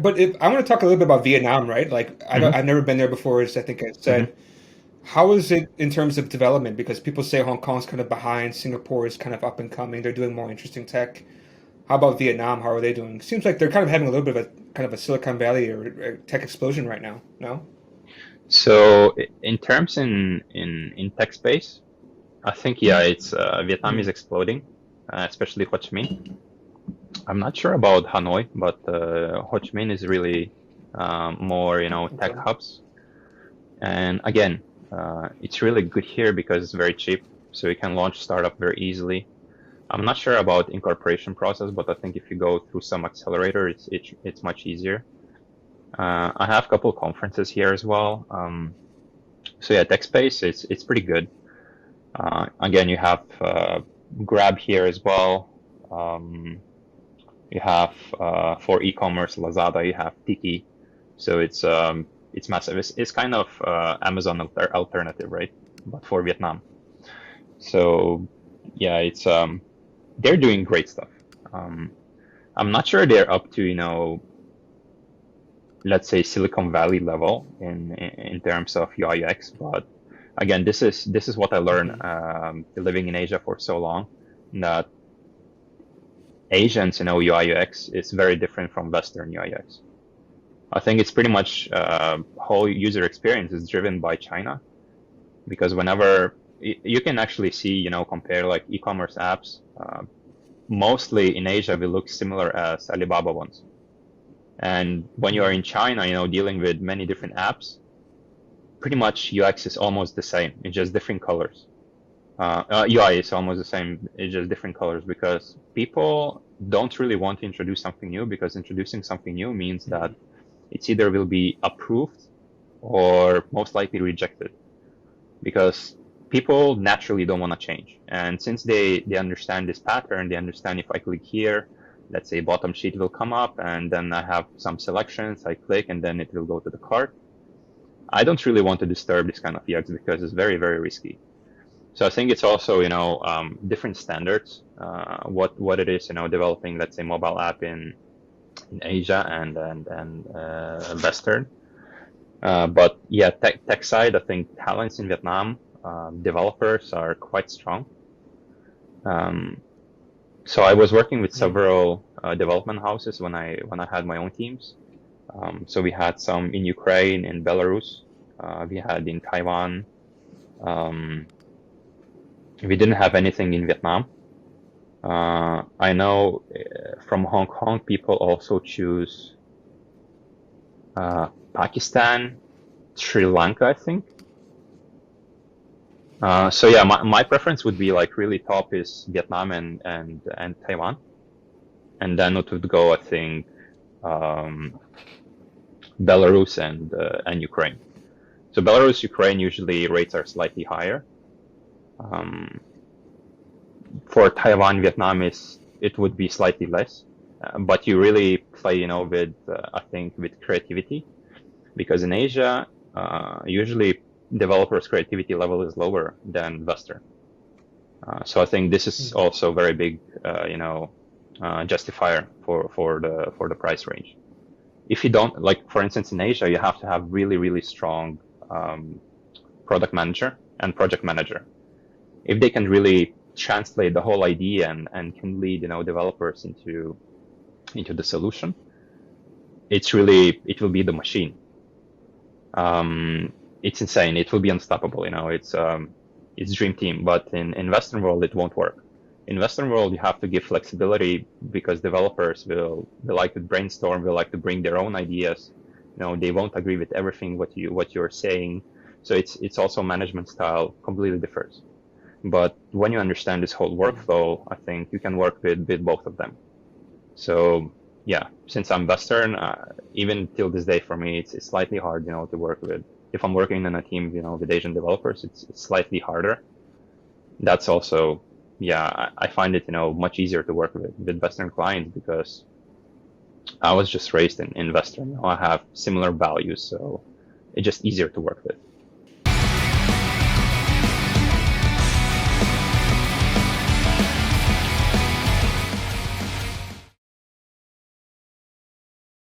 But if, I want to talk a little bit about Vietnam, right? Like Hmm. I've never been there before, as I think I Hmm. said. How is it in terms of development? Because people say Hong Kong's kind of behind, Singapore is kind of up and coming. They're doing more interesting tech. How about Vietnam? How are they doing? Seems like they're kind of having a little bit of a kind of a Silicon Valley or tech explosion right now. No? So in terms in tech space, I think yeah, it's Vietnam is Mm. exploding, especially Ho Chi Minh. I'm not sure about Hanoi, but Ho Chi Minh is really more tech Okay. hubs. And again, it's really good here because it's very cheap, so you can launch startup very easily. I'm not sure about incorporation process, but I think if you go through some accelerator, it's much easier. I have a couple conferences here as well. So yeah, tech space it's pretty good. Again, you have Grab here as well. You have for e-commerce Lazada, you have Tiki. So it's massive. It's kind of Amazon alternative, right? But for Vietnam. So yeah, it's they're doing great stuff. Um, I'm not sure they're up to, let's say Silicon Valley level in terms of UI UX, but again, this is what I learned Hmm. living in Asia for so long, that Asians, UI UX is very different from Western UI UX. I think it's pretty much whole user experience is driven by China, because whenever you can actually see, compare like e-commerce apps, mostly in Asia will look similar as Alibaba ones. And when you are in Hmm. China, dealing with many different apps, pretty much UX is almost the same. It's just different colors. UI is almost the same. It's just different colors because people don't really want to introduce something new, because introducing something new means that Hmm. it's either will be approved or most likely rejected, because people naturally don't want to change. And since they understand this pattern, they understand if I click here, let's say bottom sheet will come up, and then I have some selections, I click, and then it will go to the cart. I don't really want to disturb this kind of UX because it's very, very risky. So I think it's also, different standards, what it is, developing, let's say, mobile app in Asia and Western. But yeah, tech side, I think talents in Vietnam, developers are quite strong. Um, so I was working with Hmm. several development houses when I had my own teams. So we had some in Ukraine, in Belarus, we had in Taiwan. Um, we didn't have anything in Vietnam. I know from Hong Kong, people also choose Pakistan, Sri Lanka, I think. So yeah, my preference would be like really top is Vietnam and Taiwan, and then it would go, I think, um, Belarus and Ukraine. So Belarus, Ukraine usually rates are slightly higher. Um, for Taiwan, Vietnam it would be slightly less, but you really play, with I think with creativity, because in Asia, usually developers' creativity level is lower than Western. So I think this is Hmm. also very big, justifier for the price range. If you don't, like for instance in Asia, you have to have really really strong um, product manager and project manager. If they can really translate the whole idea and can lead developers into the solution, it will be the machine. Um, it's insane. It will be unstoppable. It's dream team. But in Western world, it won't work. In Western world, you have to give flexibility, because developers will like to brainstorm, will like to bring their own ideas. They won't agree with everything what you're saying. So it's also management style completely differs. But when you understand this whole Hmm. workflow, I think you can work with both of them. So yeah, since I'm Western, even till this day for me, it's slightly hard, to work with. If I'm working in a team, with Asian developers, it's slightly harder. That's also, yeah, I find it, much easier to work with Western clients, because I was just raised in Western. I have similar values, so it's just easier to work with.